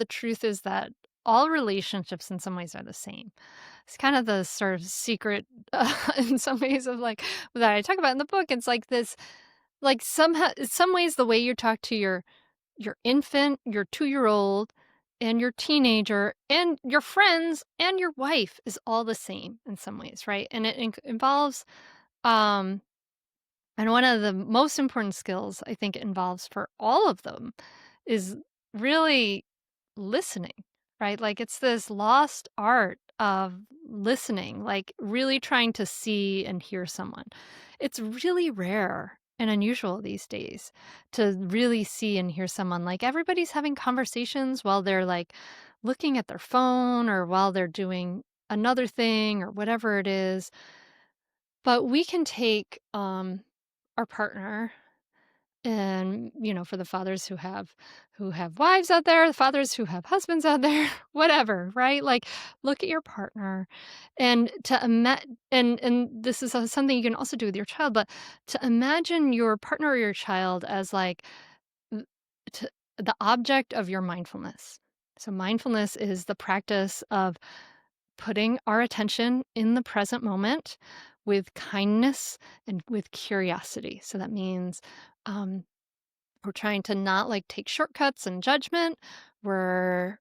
the truth is that all relationships in some ways are the same. It's kind of the sort of secret, in some ways of like that I talk about in the book. It's like this, like somehow, in some ways, the way you talk to your infant, your 2-year-old, and your teenager, and your friends, and your wife is all the same in some ways, right? And it involves, um, and one of the most important skills I think it involves for all of them is really listening, right? Like it's this lost art of listening, like really trying to see and hear someone. It's really rare and unusual these days to really see and hear someone. Like everybody's having conversations while they're like looking at their phone or while they're doing another thing or whatever it is. But we can take our partner and, for the fathers who have wives out there, the fathers who have husbands out there, whatever, right? Like, look at your partner and and this is something you can also do with your child, but to imagine your partner or your child as like th- to, the object of your mindfulness. So mindfulness is the practice of putting our attention in the present moment with kindness and with curiosity. So that means um, we're trying to not, like, take shortcuts and judgment. We're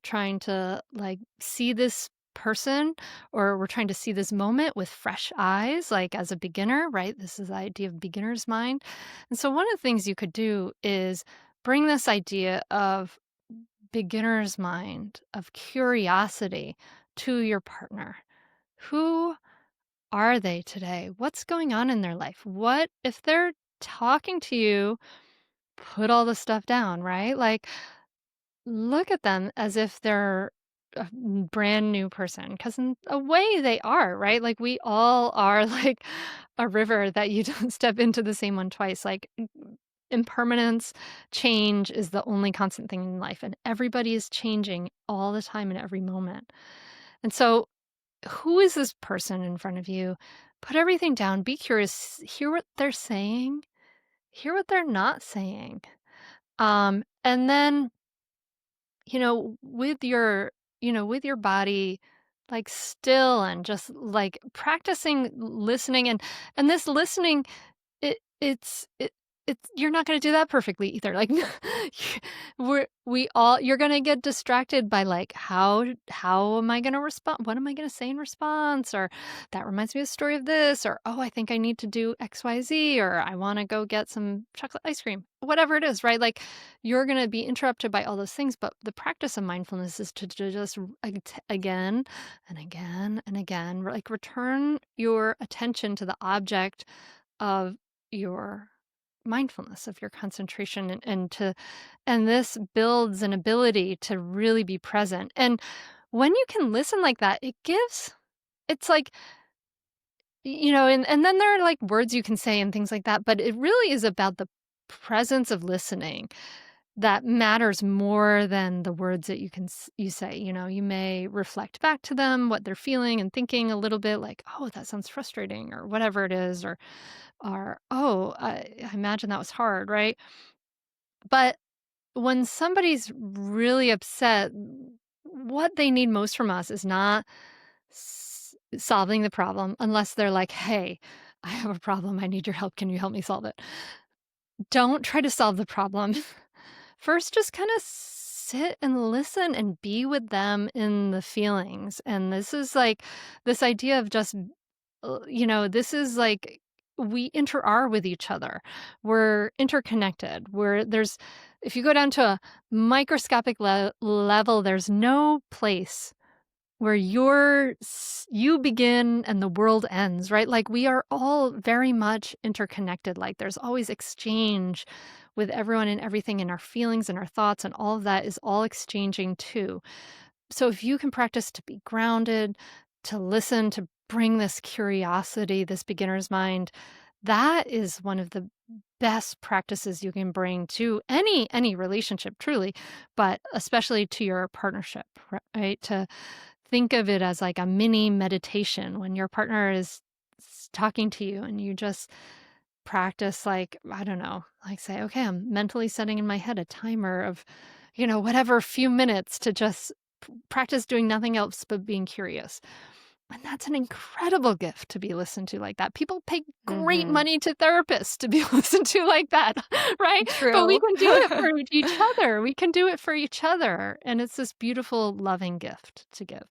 trying to, like, see this person, or we're trying to see this moment with fresh eyes, like, as a beginner, right? This is the idea of beginner's mind. And so one of the things you could do is bring this idea of beginner's mind, of curiosity to your partner. Who are they today? What's going on in their life? What if they're talking to you, put all the stuff down, right? Like, look at them as if they're a brand new person, because in a way they are, right? Like, we all are like a river that you don't step into the same one twice. Like, impermanence, change is the only constant thing in life, and everybody is changing all the time in every moment. And so, who is this person in front of you? Put everything down, be curious, hear what they're saying, hear what they're not saying. And then, with your body, like, still and just, like, practicing listening, and this listening, it's you're not gonna do that perfectly either, like, you're gonna get distracted by, like, how am I gonna respond? What am I gonna say in response? Or, "That reminds me of the story of this," or, "Oh, I think I need to do XYZ," or, "I wanna go get some chocolate ice cream." Whatever it is, right? Like, you're gonna be interrupted by all those things, but the practice of mindfulness is to just again and again and again, like, return your attention to the object of your mindfulness, of your concentration, and this builds an ability to really be present. And when you can listen like that, it's like, and then there are, like, words you can say and things like that, but it really is about the presence of listening that matters more than the words that you say. You may reflect back to them what they're feeling and thinking a little bit, like, "Oh, that sounds frustrating," or whatever it is, or, "Oh, I imagine that was hard," right? But when somebody's really upset, what they need most from us is not solving the problem, unless they're like, "Hey, I have a problem. I need your help. Can you help me solve it?" Don't try to solve the problem. First, just kind of sit and listen and be with them in the feelings. And this is like this idea of just, this is like we are with each other. We're interconnected. If you go down to a microscopic level, there's no place where you begin and the world ends, right? Like, we are all very much interconnected. Like, there's always exchange with everyone and everything, and our feelings and our thoughts and all of that is all exchanging too. So if you can practice to be grounded, to listen, to bring this curiosity, this beginner's mind, that is one of the best practices you can bring to any relationship, truly, but especially to your partnership, right? To think of it as like a mini meditation when your partner is talking to you, and you just practice, like, I don't know, like, say, "Okay, I'm mentally setting in my head a timer of, whatever few minutes to just practice doing nothing else but being curious. And that's an incredible gift to be listened to like that. People pay great Mhm. money to therapists to be listened to like that, right? But we True. can do it for each other. We can do it for each other. And it's this beautiful, loving gift to give.